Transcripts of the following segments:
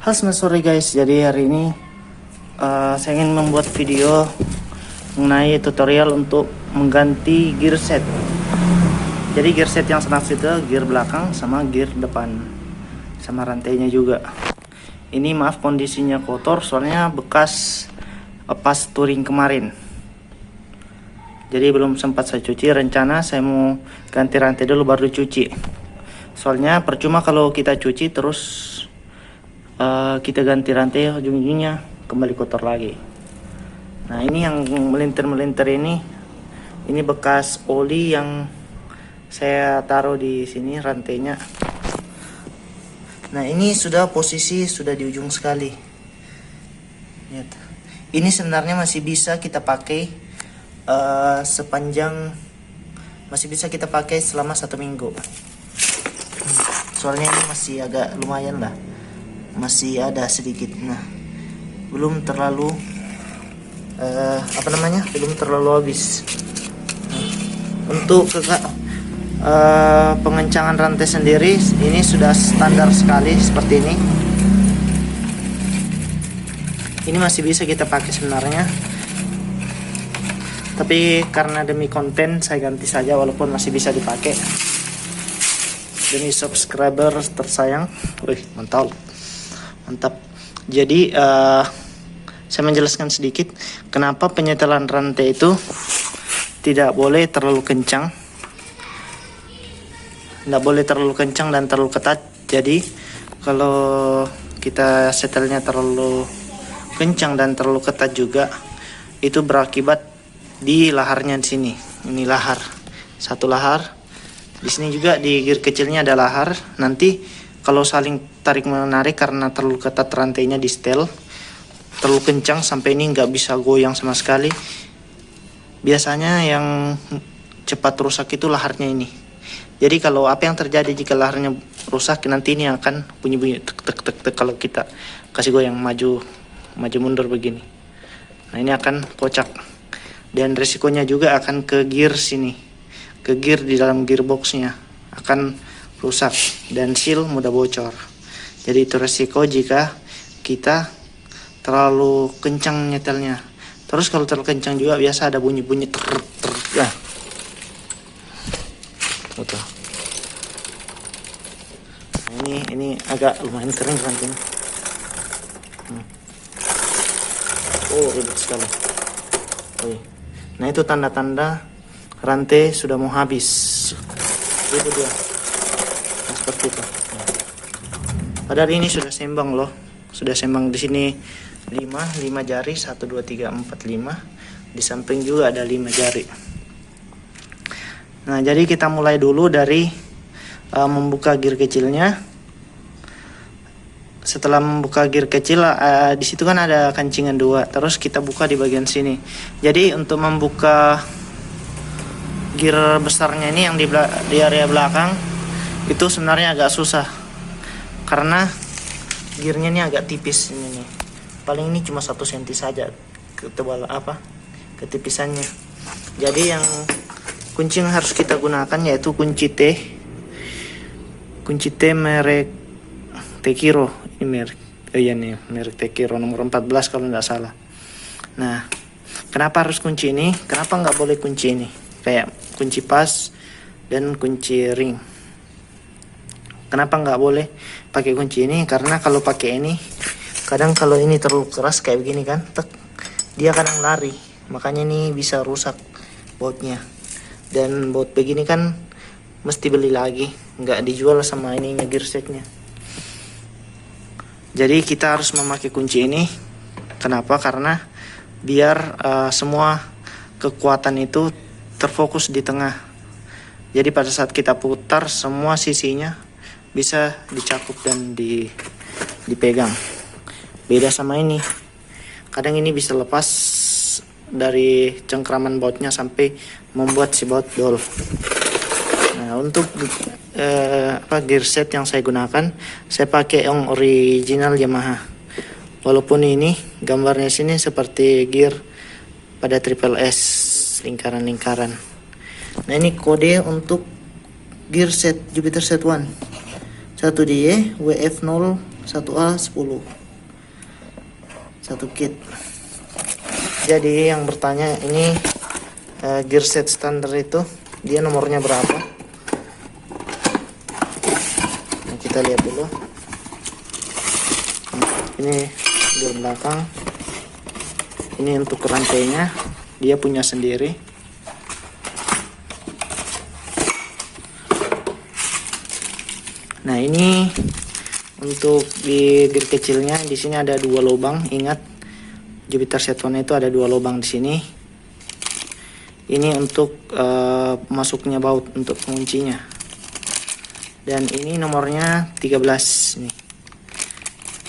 Halo, selamat sore guys. Jadi hari ini saya ingin membuat video mengenai tutorial untuk mengganti gear set. Jadi gear set yang senang itu gear belakang sama gear depan, sama rantainya juga. Ini maaf kondisinya kotor soalnya bekas pas touring kemarin. Jadi belum sempat saya cuci. Rencana saya mau ganti rantai dulu baru cuci. Soalnya percuma kalau kita cuci terus kita ganti rantai, ujung-ujungnya kembali kotor lagi. Nah, ini yang melintir-melintir ini bekas oli yang saya taruh di sini rantainya. Nah, ini sudah posisi sudah di ujung sekali. Lihat. Ini sebenarnya masih bisa kita pakai masih bisa kita pakai selama 1 minggu. Soalnya ini masih agak lumayan lah. Masih ada sedikit. Nah, belum terlalu belum terlalu habis. Untuk pengencangan rantai sendiri ini sudah standar sekali seperti ini. Ini masih bisa kita pakai sebenarnya, tapi karena demi konten saya ganti saja walaupun masih bisa dipakai demi subscriber tersayang. Wih, mantap. Jadi saya menjelaskan sedikit kenapa penyetelan rantai itu tidak boleh terlalu kencang, dan terlalu ketat. Jadi kalau kita setelnya terlalu kencang dan terlalu ketat juga, itu berakibat di laharnya di sini. Ini lahar, satu lahar. Di sini juga di gear kecilnya ada lahar. Nanti kalau saling tarik menarik karena terlalu ketat rantainya di setel, terlalu kencang sampai ini nggak bisa goyang sama sekali. Biasanya yang cepat rusak itu laharnya ini. Jadi kalau apa yang terjadi jika laharnya rusak, nanti ini akan bunyi-bunyi tek tek tek tek kalau kita kasih goyang maju mundur begini. Nah, ini akan kocak. Dan resikonya juga akan ke gear sini. Ke gear di dalam gearboxnya akan rusak dan seal mudah bocor. Jadi itu resiko jika kita terlalu kencang nyetelnya. Terus kalau terlalu kencang juga biasa ada bunyi-bunyi ter. Ya. Betul. Nah, ini agak lumayan kering rantainya. Oh, ribet sekali. Nah, itu tanda-tanda rantai sudah mau habis. Itu dia. Seperti itu. Padahal ini sudah sembang loh. Sudah sembang di sini 5 jari, 1 2 3 4 5. Di samping juga ada 5 jari. Nah, jadi kita mulai dulu dari membuka gear kecilnya. Setelah membuka gear kecil, di situ kan ada kancingan 2. Terus kita buka di bagian sini. Jadi untuk membuka gear besarnya ini yang di area belakang itu sebenarnya agak susah karena gearnya ini agak tipis ini nih. Paling ini cuma 1 cm saja ketipisannya. Jadi yang kunci yang harus kita gunakan yaitu kunci T merek Tekiro. Ini merek Tekiro nomor 14 kalau nggak salah. Nah, kenapa harus kunci ini? Kenapa nggak boleh kunci ini? Kayak kunci pas dan kunci ring. Kenapa nggak boleh pakai kunci ini? Karena kalau pakai ini, kadang kalau ini terlalu keras kayak begini kan, dia kadang lari. Makanya ini bisa rusak bautnya. Dan baut begini kan mesti beli lagi, nggak dijual sama ininya gear setnya. Jadi kita harus memakai kunci ini. Kenapa? Karena biar semua kekuatan itu terfokus di tengah. Jadi pada saat kita putar semua sisinya bisa dicakup dan dipegang. Beda sama ini. Kadang ini bisa lepas dari cengkraman bautnya sampai membuat si baut dol. Nah, untuk gear set yang saya gunakan, saya pakai yang original Yamaha. Walaupun ini gambarnya sini seperti gear pada Triple S, lingkaran-lingkaran. Nah, ini kode untuk gear set Jupiter Set 1. 1DY WF0 1A10. Satu kit. Jadi yang bertanya ini gear set standar itu dia nomornya berapa? Nah, kita lihat dulu. Ini gear belakang. Ini untuk rantainya, dia punya sendiri. Nah, ini untuk di gear kecilnya, di sini ada 2 lubang. Ingat, Jupiter Set 1 itu ada 2 lubang di sini. Ini untuk masuknya baut untuk penguncinya. Dan ini nomornya 13 nih.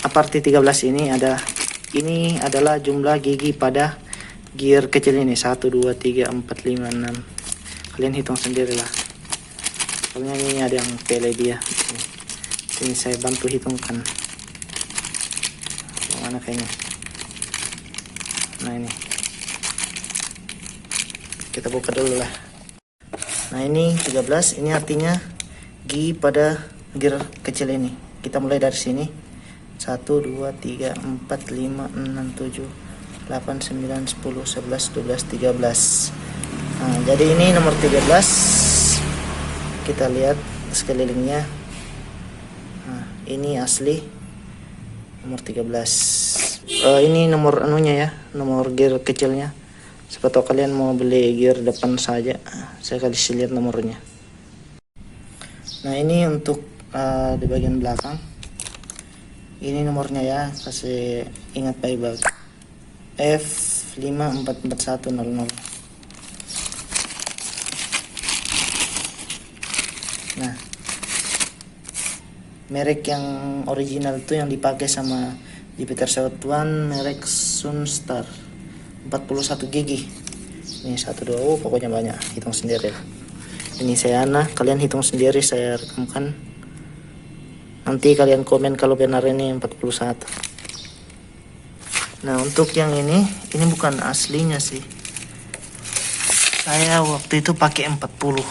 Apa arti 13 ini? Ini adalah jumlah gigi pada gear kecil ini. 1, 2, 3, 4, 5, 6. Kalian hitung sendirilah. Soalnya ini ada yang pele dia. Ini saya bantu hitungkan. Mana kayaknya? Nah, ini. Kita buka dulu lah. Nah, ini 13. Ini artinya gigi pada gear kecil ini. Kita mulai dari sini. 1, 2, 3, 4, 5, 6, 7, 8, 9, 10, 11, 12, 13. Nah, jadi ini nomor 13. Kita lihat sekelilingnya. Nah, ini asli nomor 13. Ini nomor anunya ya, nomor gear kecilnya. Siapa tahu kalian mau beli gear depan saja, saya kasih lihat nomornya. Nah, ini untuk di bagian belakang. Ini nomornya ya, kasih ingat baik-baik. F5441000. Nah, merek yang original itu yang dipakai sama Jupiter Set 1, merek Sunstar 41 gigi. Ini 1, 2, pokoknya banyak, hitung sendiri lah. Ini saya kalian hitung sendiri, saya rekamkan. Nanti kalian komen kalau benar ini 41. Nah, untuk yang ini bukan aslinya sih. Saya waktu itu pakai 40.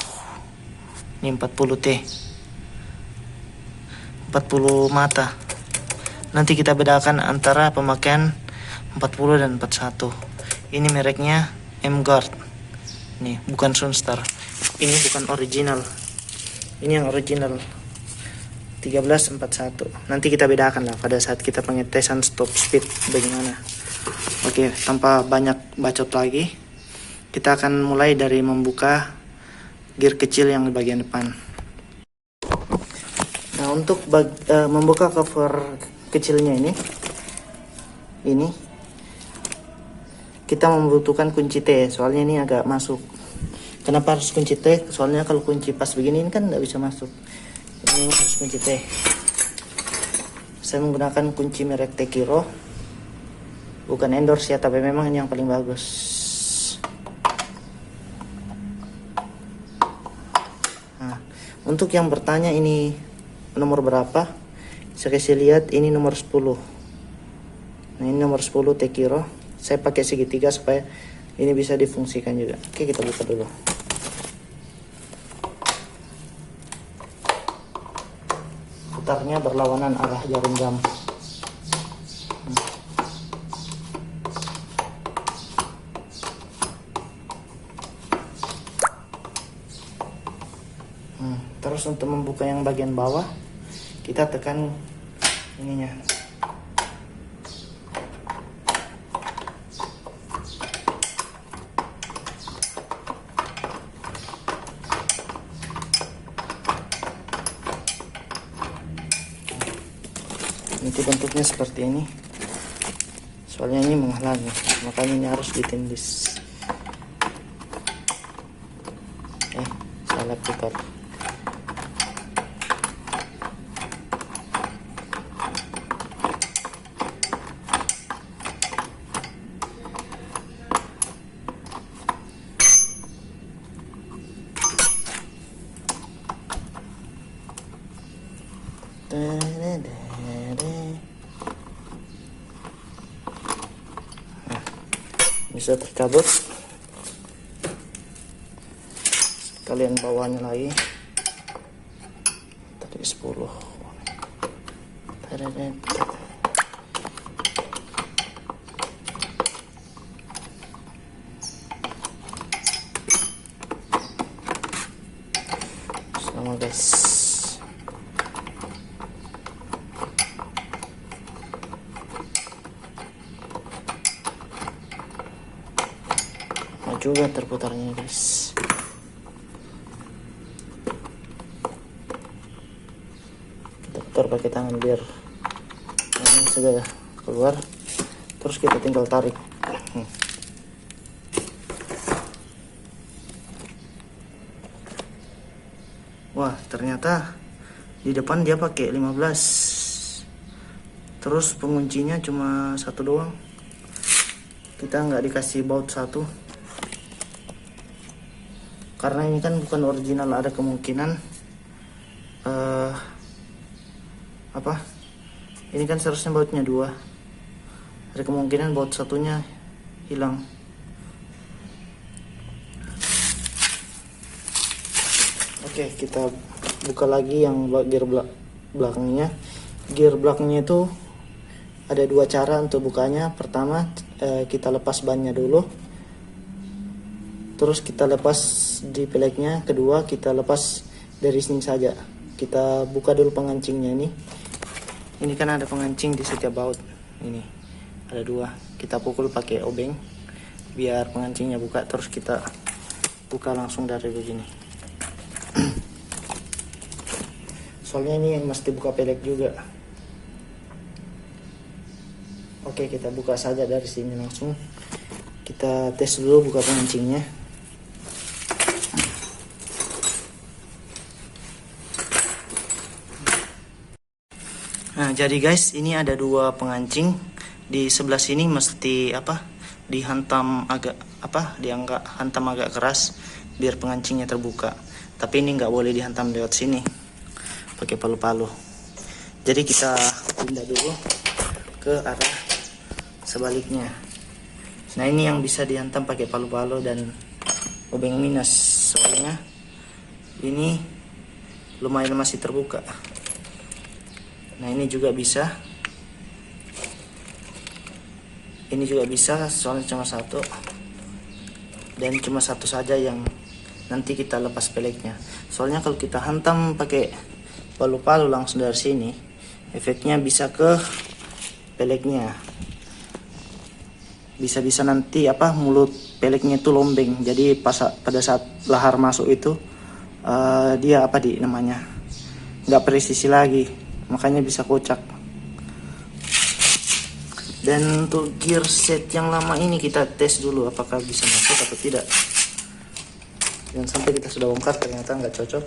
Ini 40T. 40 mata. Nanti kita bedakan antara pemakaian 40 dan 41. Ini mereknya M-Guard. Nih, bukan Sunstar. Ini bukan original. Ini yang original. 1341. Nanti kita bedakan lah pada saat kita pengetesan stop speed bagaimana. Oke, tanpa banyak bacot lagi, kita akan mulai dari membuka gear kecil yang di bagian depan. Nah, untuk membuka cover kecilnya ini kita membutuhkan kunci T, soalnya ini agak masuk. Kenapa harus kunci T? Soalnya kalau kunci pas begini ini kan nggak bisa masuk. Ini harus kunci T. Saya menggunakan kunci merek Tekiro, bukan endorse ya, tapi memang ini yang paling bagus. Nah, untuk yang bertanya ini nomor berapa, saya kasih lihat ini nomor 10. Nah, ini nomor 10 Tekiro. Saya pakai segitiga supaya ini bisa difungsikan juga. Oke, kita buka dulu. Putarnya berlawanan arah jarum jam. Terus untuk membuka yang bagian bawah, kita tekan ininya. Nanti bentuknya seperti ini. Soalnya ini menghalangi, makanya ini harus ditindis. Salah. putar. Bisa tercabut, kalian bawahnya lagi tadi 10. Sama guys, juga terputarnya guys. Kita putar pakai tangan biar ini segala keluar, terus kita tinggal tarik. Wah, ternyata di depan dia pakai 15, terus penguncinya cuma satu doang. Kita nggak dikasih baut satu karena ini kan bukan original. Ada kemungkinan ini kan seharusnya bautnya 2, ada kemungkinan baut satunya hilang. Oke, kita buka lagi yang gear belakangnya. Gear belakangnya itu ada 2 cara untuk bukanya. Pertama, kita lepas bannya dulu, terus kita lepas di peleknya. Kedua, kita lepas dari sini saja. Kita buka dulu pengancingnya ini. Ini kan ada pengancing di setiap baut. Ini ada 2. Kita pukul pakai obeng biar pengancingnya buka. Terus kita buka langsung dari begini. Soalnya ini yang mesti buka pelek juga. Oke, kita buka saja dari sini langsung. Kita tes dulu buka pengancingnya. Nah, jadi guys, ini ada 2 pengancing. Di sebelah sini mesti dihantam agak hantam agak keras biar pengancingnya terbuka. Tapi ini nggak boleh dihantam lewat sini pakai palu-palu. Jadi kita pindah dulu ke arah sebaliknya. Nah, ini yang bisa dihantam pakai palu-palu dan obeng minus. Soalnya ini lumayan masih terbuka. Nah, ini juga bisa. Ini juga bisa, soalnya cuma 1. Dan cuma 1 saja yang nanti kita lepas peleknya. Soalnya kalau kita hantam pakai palu-palu langsung dari sini, efeknya bisa ke peleknya. Bisa-bisa nanti mulut peleknya itu lombeng. Jadi pada saat lahar masuk itu dia nggak presisi lagi. Makanya bisa kocak. Dan untuk gear set yang lama ini kita tes dulu apakah bisa masuk atau tidak. Dan sampai kita sudah bongkar ternyata nggak cocok.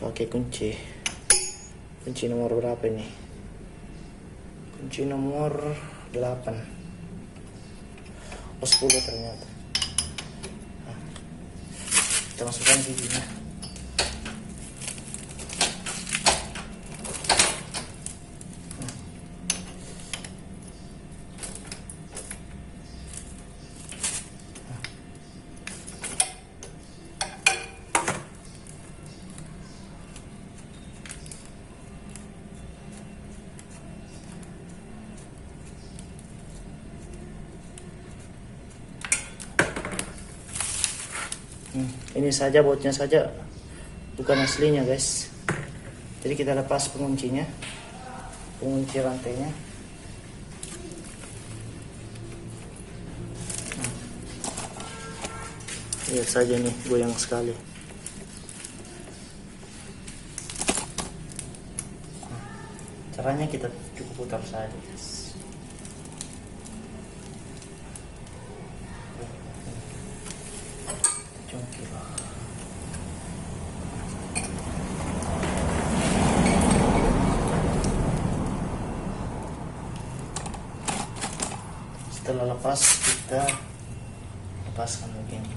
Pakai kunci nomor berapa ini? Kunci nomor 8. 10 ternyata. Kita masukkan giginya. Ini saja bautnya saja, bukan aslinya guys. Jadi kita lepas penguncinya, pengunci rantainya. Lihat saja nih, goyang sekali. Caranya kita cukup putar saja guys. pas kita lepaskan begini.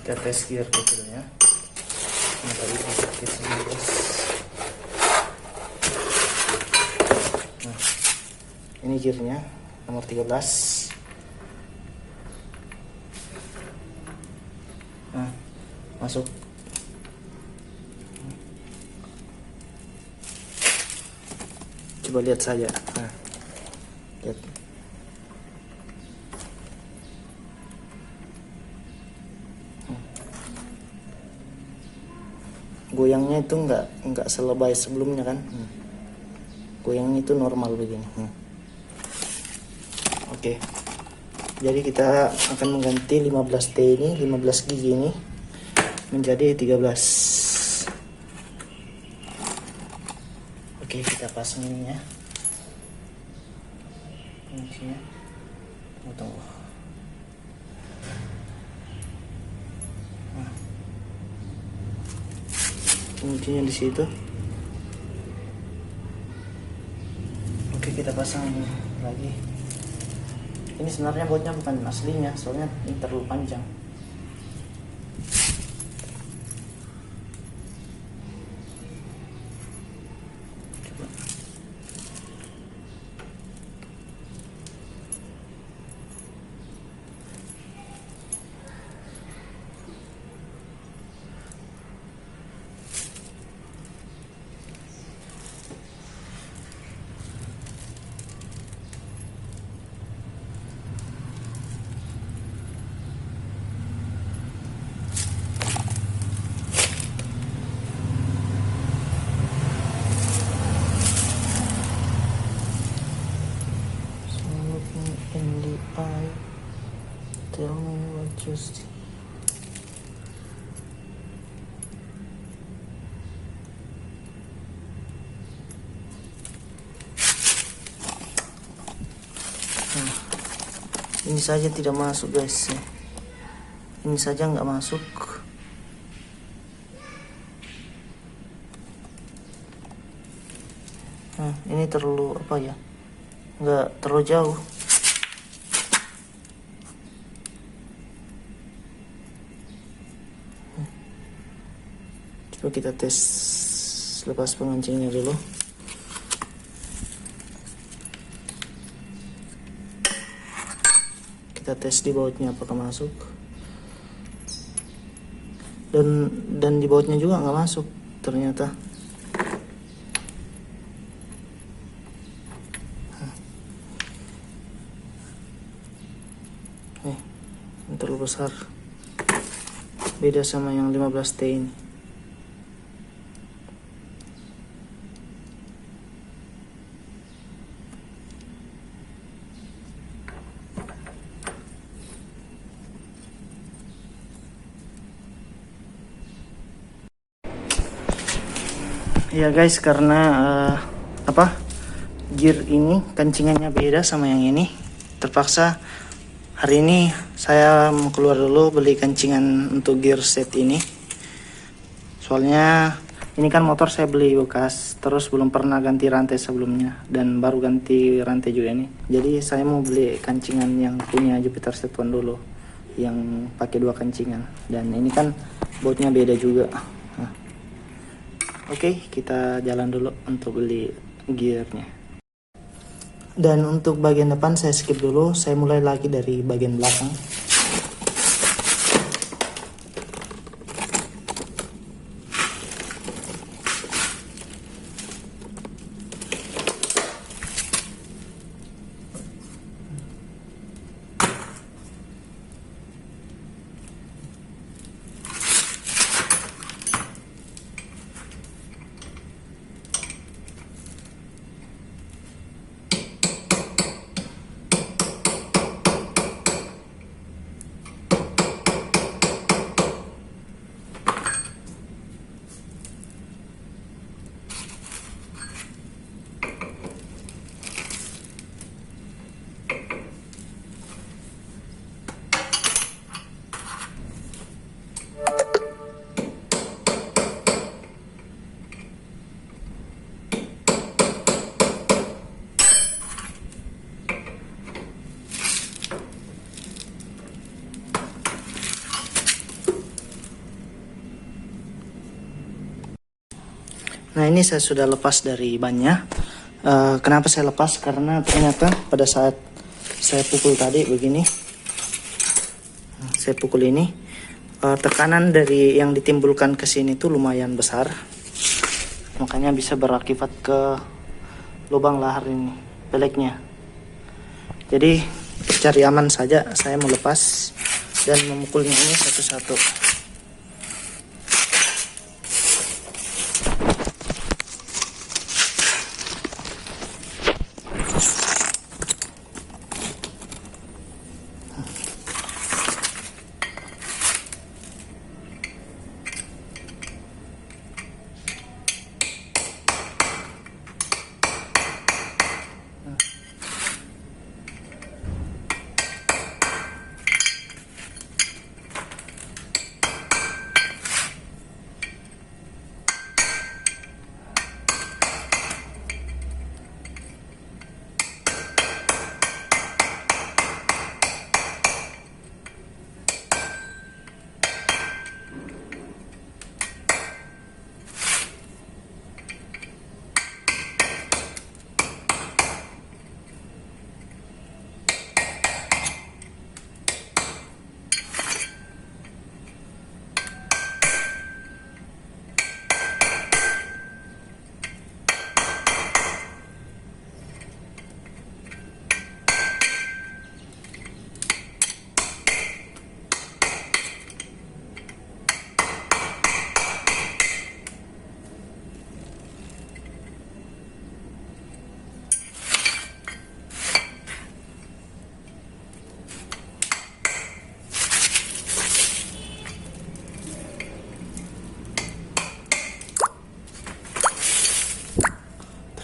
Kita tes gear kecilnya. Nah, tadi sakit 19. Nah, ini gearnya nomor 13. Nah, masuk. Coba lihat saja. Nah, lihat. Goyangnya itu nggak selebay sebelumnya kan. Goyangnya itu normal begini. Oke. Jadi kita akan mengganti 15T ini, 15 gigi ini menjadi 13. Oke, kita pasang ini ya. Kuncinya. Tunggu. Kuncinya di situ. Oke, kita pasang ini lagi. Ini sebenarnya bautnya bukan aslinya, soalnya ini terlalu panjang. Coba. In the eye, tell me what you see. Ini saja tidak masuk guys. Ini saja nggak masuk. Ini terlalu apa ya? Nggak terlalu jauh. Coba kita tes lepas pengancingnya dulu. Kita tes di bautnya apakah masuk. Dan di bautnya juga nggak masuk ternyata. Ini terlalu besar. Beda sama yang 15T ini. Ya guys, karena gear ini kancingannya beda sama yang ini, terpaksa hari ini saya mau keluar dulu beli kancingan untuk gear set ini. Soalnya ini kan motor saya beli bekas, terus belum pernah ganti rantai sebelumnya dan baru ganti rantai juga ini. Jadi saya mau beli kancingan yang punya Jupiter Set One dulu, yang pakai 2 kancingan. Dan ini kan bautnya beda juga. Oke, kita jalan dulu untuk beli gearnya. Dan untuk bagian depan saya skip dulu, saya mulai lagi dari bagian belakang. Nah, ini saya sudah lepas dari bannya. Kenapa saya lepas? Karena ternyata pada saat saya pukul tadi begini, saya pukul ini, tekanan dari yang ditimbulkan ke sini tuh lumayan besar, makanya bisa berakibat ke lubang lahar ini, peleknya. Jadi cari aman saja, saya melepas dan memukulnya ini satu-satu.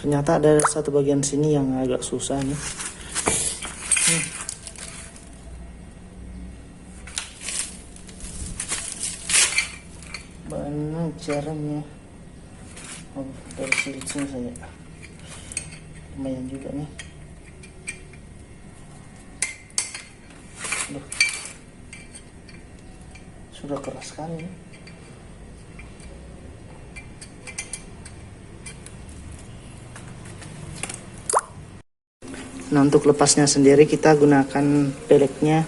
Ternyata ada satu bagian sini yang agak susah nih. Mana caranya? Oh, dari sini saja. Lumayan juga nih. Aduh. Sudah keras sekali nih. Nah, untuk lepasnya sendiri kita gunakan peleknya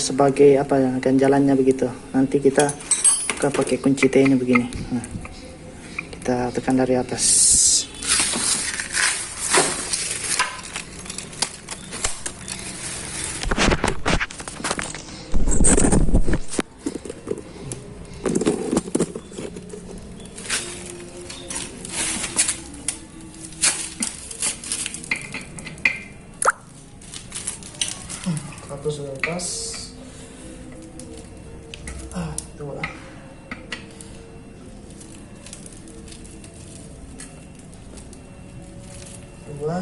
sebagai apa ya, ganjalannya begitu. Nanti kita buka pakai kunci T ini begini. Nah, kita tekan dari atas. Satu sudah lepas. Dua. Dua.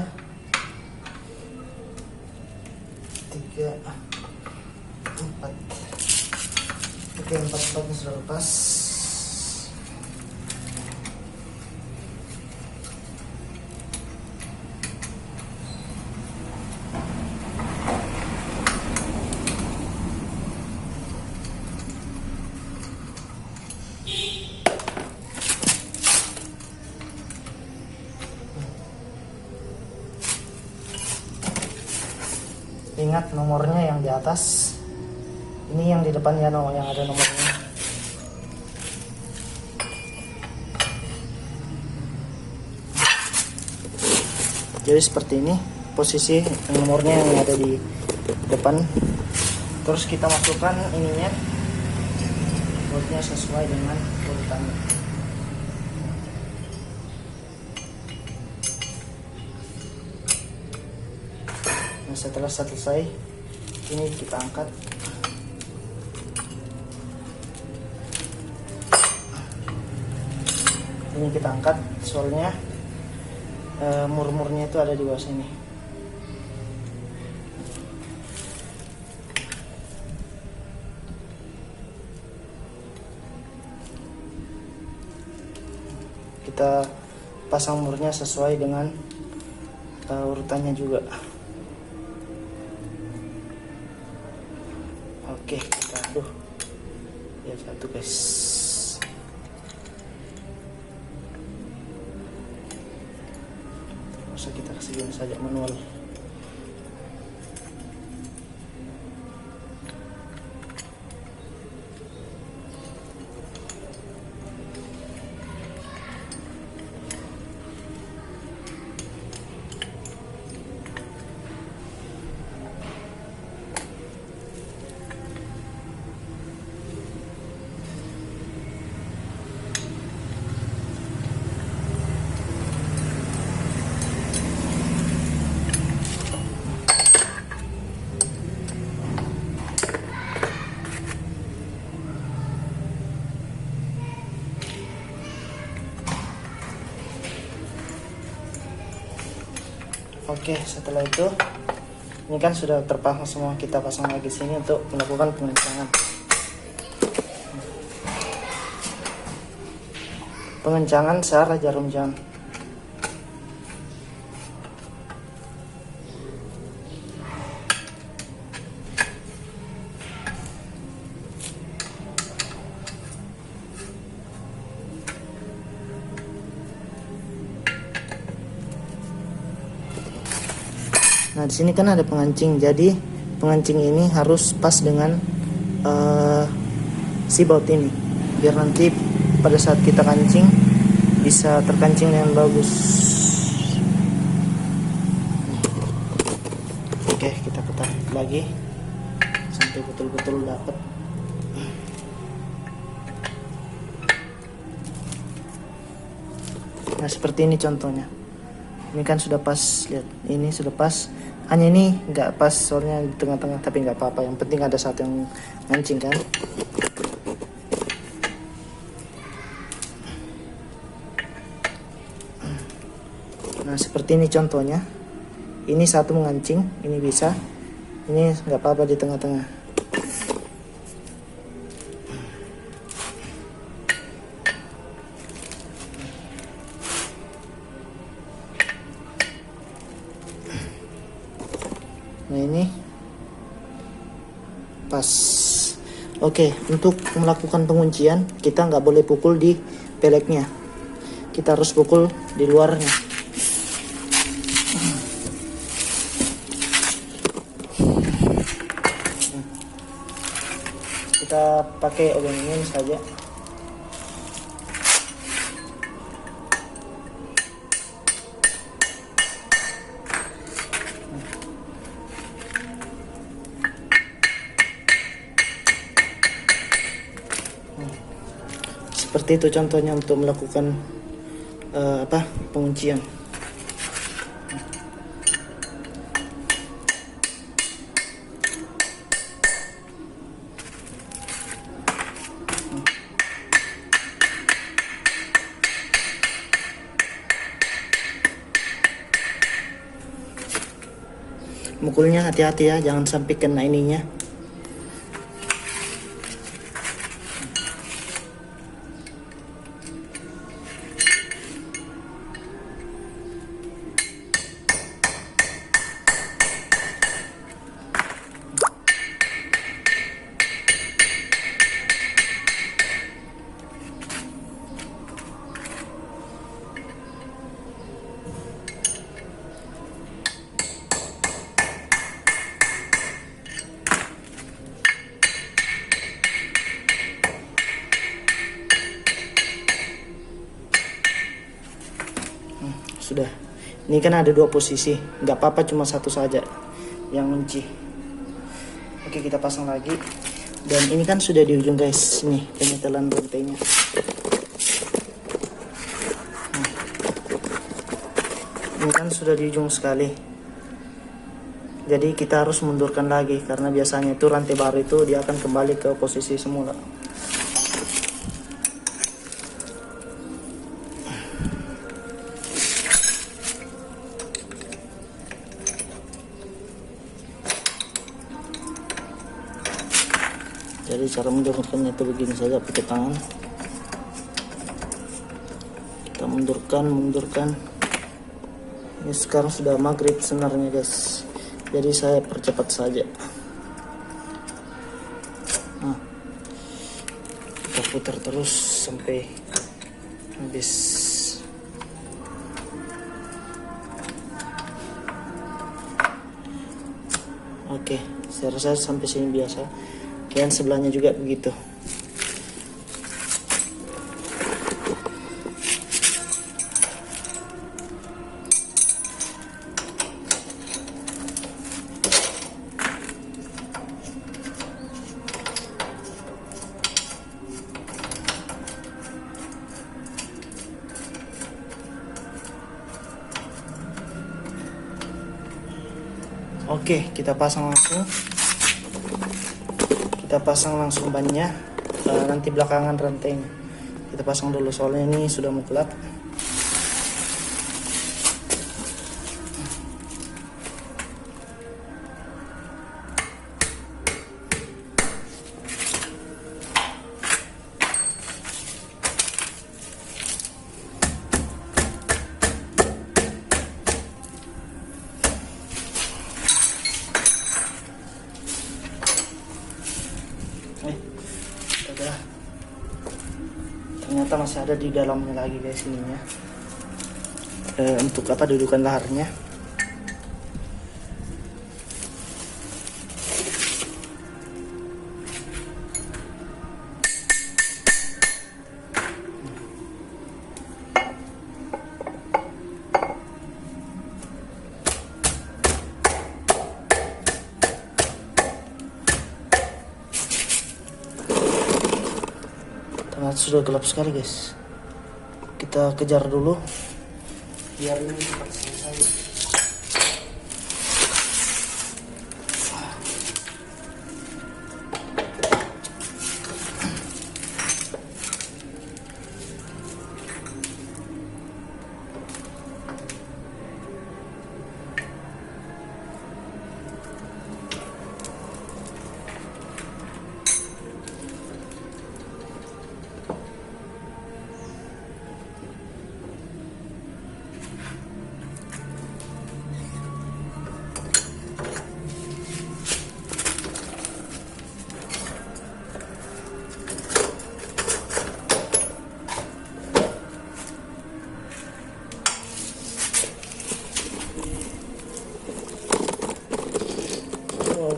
Tiga. Empat. Oke, empat-empatnya sudah lepas. Ingat nomornya yang di atas. Ini yang di depan ya, yang ada nomornya. Jadi seperti ini posisi nomornya yang ada di depan. Terus kita masukkan ininya, bautnya sesuai dengan urutannya. Nah, setelah selesai, ini kita angkat. Ini kita angkat, soalnya murmurnya itu ada di bawah sini. Kita pasang murnya sesuai dengan urutannya juga. Oke, kita aduk. Ya, satu guys. segini saja manual. Oke, setelah itu ini kan sudah terpasang semua, kita pasang lagi sini untuk melakukan pengencangan. Pengencangan searah jarum jam. Nah, di sini kan ada pengancing, jadi pengancing ini harus pas dengan si baut ini, biar nanti pada saat kita kancing bisa terkancing dengan bagus. Oke, kita putar lagi sampai betul-betul dapat. Nah, seperti ini contohnya. Ini kan sudah pas, lihat, ini sudah pas. Hanya ini nggak pas soalnya di tengah-tengah, tapi nggak apa-apa. Yang penting ada satu yang mancing kan. Nah, seperti ini contohnya. Ini satu mengancing, ini bisa. Ini nggak apa-apa di tengah-tengah. Nah, ini pas. Oke, untuk melakukan penguncian kita nggak boleh pukul di peleknya, kita harus pukul di luarnya. Kita pakai obeng ini saja. Seperti itu contohnya untuk melakukan penguncian. Mukulnya hati-hati ya, jangan sampai kena ininya. Sudah, ini kan ada dua posisi, nggak apa-apa cuma satu saja yang kunci. Oke, kita pasang lagi. Dan ini kan sudah di ujung guys, nih penyetelan rantainya. Ini kan sudah di ujung sekali, jadi kita harus mundurkan lagi karena biasanya itu rantai baru itu dia akan kembali ke posisi semula. Jadi cara mundurkannya itu begini saja, pakai tangan. Kita mundurkan. Ini sekarang sudah maghrib sebenarnya guys, jadi saya percepat saja. Nah, kita putar terus sampai habis. Oke, saya rasa sampai sini biasa. Dan sebelahnya juga begitu. Oke, kita pasang langsung. Kita pasang langsung bannya. Nanti belakangan rantainya. Kita pasang dulu soalnya ini sudah mau gelap. Ternyata masih ada di dalamnya lagi guys ininya. Untuk apa dudukan laharnya. Sudah gelap sekali guys. Kita kejar dulu biar ini cepat selesai.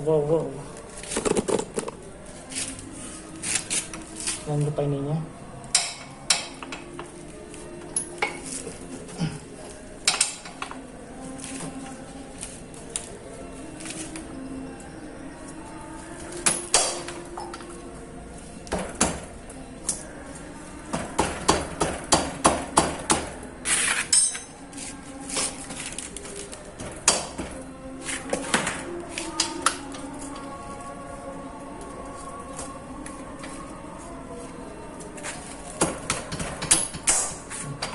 Wow. Jangan lupa ininya.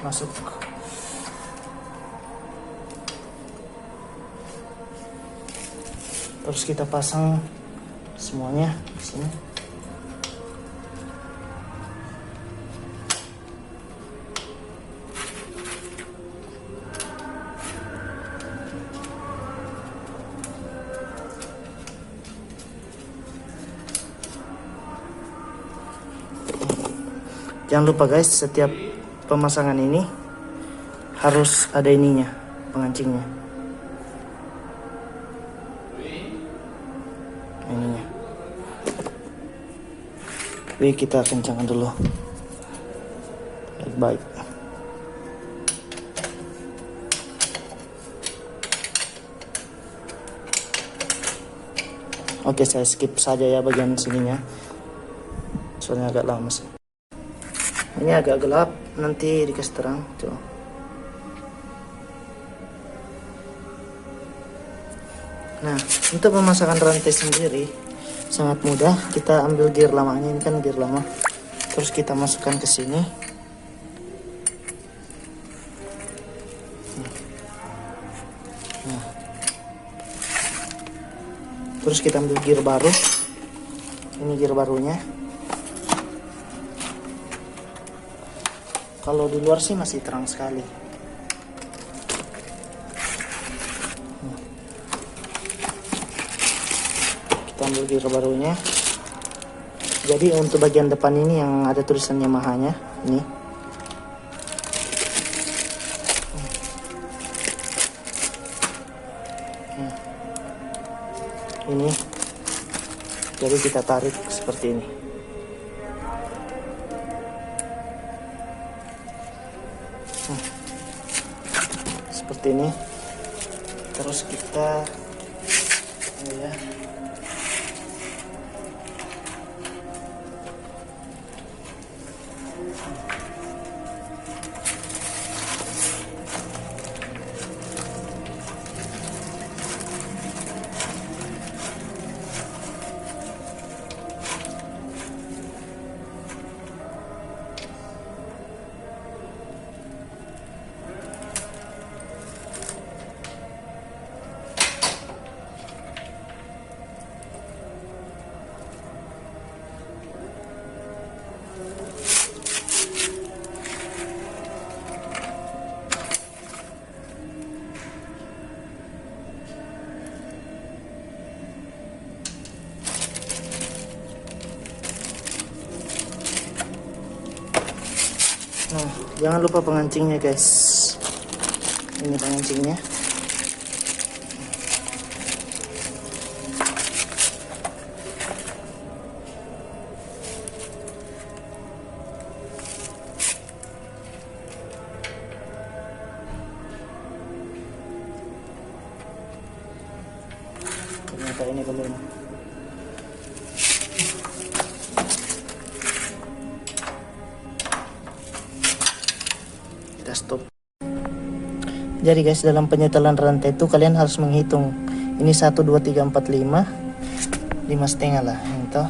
Masuk. Terus kita pasang semuanya di sini. Jangan lupa guys, setiap pemasangan ini harus ada ininya, pengancingnya. Ininya. Jadi kita kencangkan dulu. Baik. Oke, saya skip saja ya bagian sininya. Soalnya agak lama sih. Ini agak gelap, nanti dikasih terang tuh. Nah, untuk pemasangan rantai sendiri sangat mudah. Kita ambil gear lamanya, ini kan gear lama. Terus kita masukkan ke sini. Nah. Terus kita ambil gear baru. Ini gear barunya. Kalau di luar sih masih terang sekali. Kita ambil gear barunya. Jadi untuk bagian depan ini yang ada tulisan Yamaha-nya, ini. ini. Jadi kita tarik seperti ini. Seperti ini. Terus kita ya. Nah, jangan lupa pengancingnya guys. Ini pengancingnya. Ternyata ini belum. Kita stop. Jadi guys, dalam penyetelan rantai itu kalian harus menghitung. Ini 1, 2, 3, 4, 5. 5,5 lah. Itu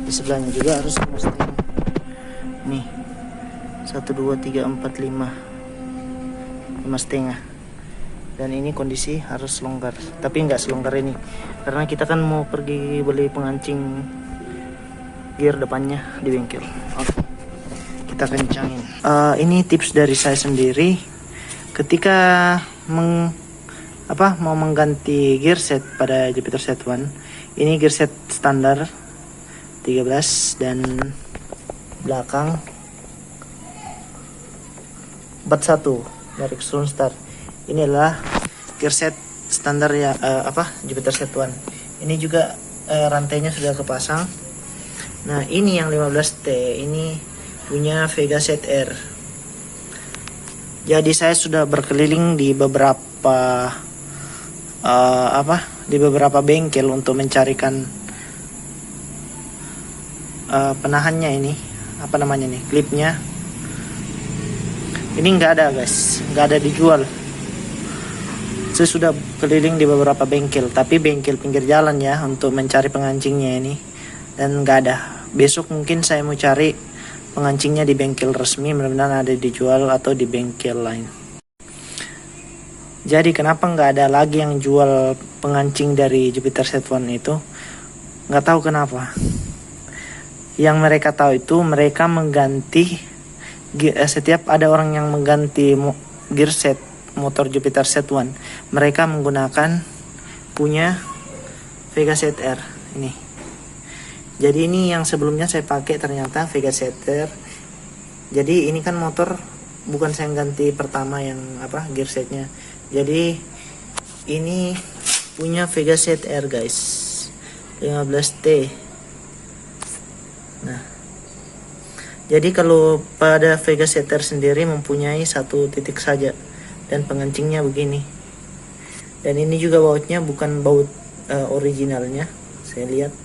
di sebelahnya juga harus 5,5. Nih 1, 2, 3, 4, 5. 5,5. Dan ini kondisi harus longgar. Tapi nggak selonggar ini, karena kita kan mau pergi beli pengancing gear depannya di bengkel. Oke, kita kencangin. Ini tips dari saya sendiri. Ketika mau mengganti gearset pada Jupiter Z1, ini gearset standar 13 dan belakang 41 dari Lone Star. Ini adalah gearset standar ya, Jupiter Z1. Ini juga rantainya sudah kepasang. Nah, ini yang 15T ini punya Vega ZR. Jadi saya sudah berkeliling di beberapa bengkel untuk mencarikan penahannya ini, klipnya. Ini nggak ada guys, nggak ada dijual. Saya sudah keliling di beberapa bengkel, tapi bengkel pinggir jalan ya, untuk mencari pengancingnya ini, dan nggak ada. Besok mungkin saya mau cari pengancingnya di bengkel resmi, mudah-mudahan ada dijual atau di bengkel lain. Jadi kenapa nggak ada lagi yang jual pengancing dari Jupiter Z1 itu? Nggak tahu kenapa. Yang mereka tahu itu mereka mengganti, setiap ada orang yang mengganti gearset motor Jupiter Z1, mereka menggunakan punya Vega ZR ini. Jadi ini yang sebelumnya saya pakai ternyata Vega ZR. Jadi ini kan motor bukan saya ganti pertama yang gearsetnya. Jadi ini punya Vega ZR guys, 15T. Nah, jadi kalau pada Vega ZR sendiri mempunyai satu titik saja, dan pengancingnya begini. Dan ini juga bautnya bukan baut originalnya, saya lihat.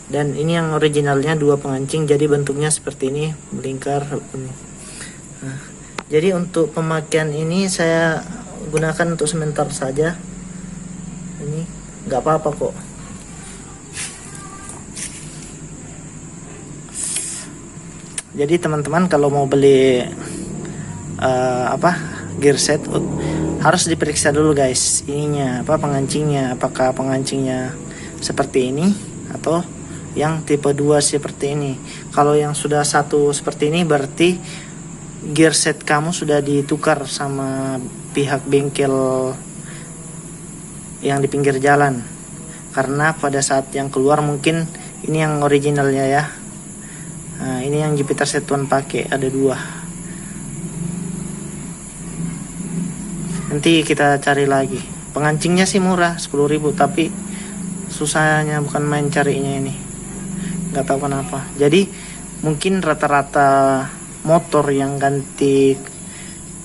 Dan ini yang originalnya 2 pengancing, jadi bentuknya seperti ini, melingkar. Nah, jadi untuk pemakaian ini saya gunakan untuk sebentar saja. Ini nggak apa-apa kok. Jadi teman-teman kalau mau beli gearset harus diperiksa dulu guys, ininya pengancingnya, apakah pengancingnya seperti ini atau yang tipe 2 seperti ini. Kalau yang sudah satu seperti ini berarti gearset kamu sudah ditukar sama pihak bengkel yang di pinggir jalan, karena pada saat yang keluar mungkin ini yang originalnya ya. Nah, ini yang Jupiter Z1 pakai, ada 2. Nanti kita cari lagi. Pengancingnya sih murah, 10.000, tapi susahnya bukan main carinya ini, nggak tahu kenapa. Jadi mungkin rata-rata motor yang ganti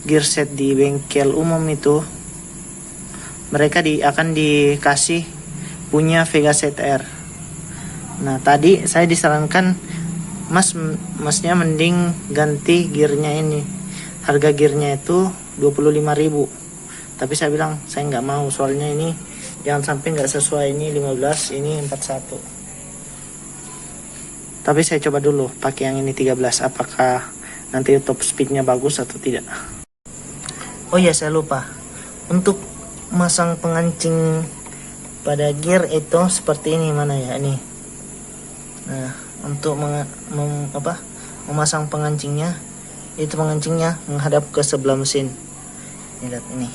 gear set di bengkel umum itu mereka akan dikasih punya Vega ZR. Nah tadi saya disarankan masnya mending ganti gearnya ini, harga gearnya itu 25.000, tapi saya bilang saya nggak mau, soalnya ini jangan sampai nggak sesuai, ini 15, ini 41. Tapi saya coba dulu pakai yang ini 13, apakah nanti top speednya bagus atau tidak. Oh iya, saya lupa, untuk masang pengancing pada gear itu seperti ini, mana ya ini. Nah untuk memasang pengancingnya, itu pengancingnya menghadap ke sebelah mesin. Lihat ini.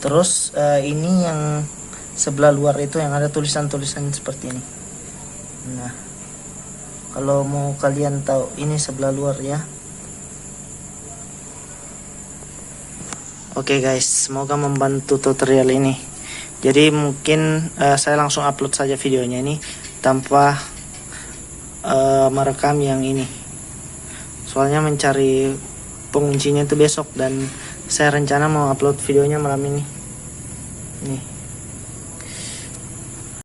Terus ini yang sebelah luar itu yang ada tulisan-tulisan seperti ini. Nah kalau mau kalian tahu, ini sebelah luar ya. Oke guys, semoga membantu tutorial ini. Jadi mungkin saya langsung upload saja videonya ini tanpa merekam yang ini. Soalnya mencari penguncinya itu besok, dan saya rencana mau upload videonya malam ini. Nih.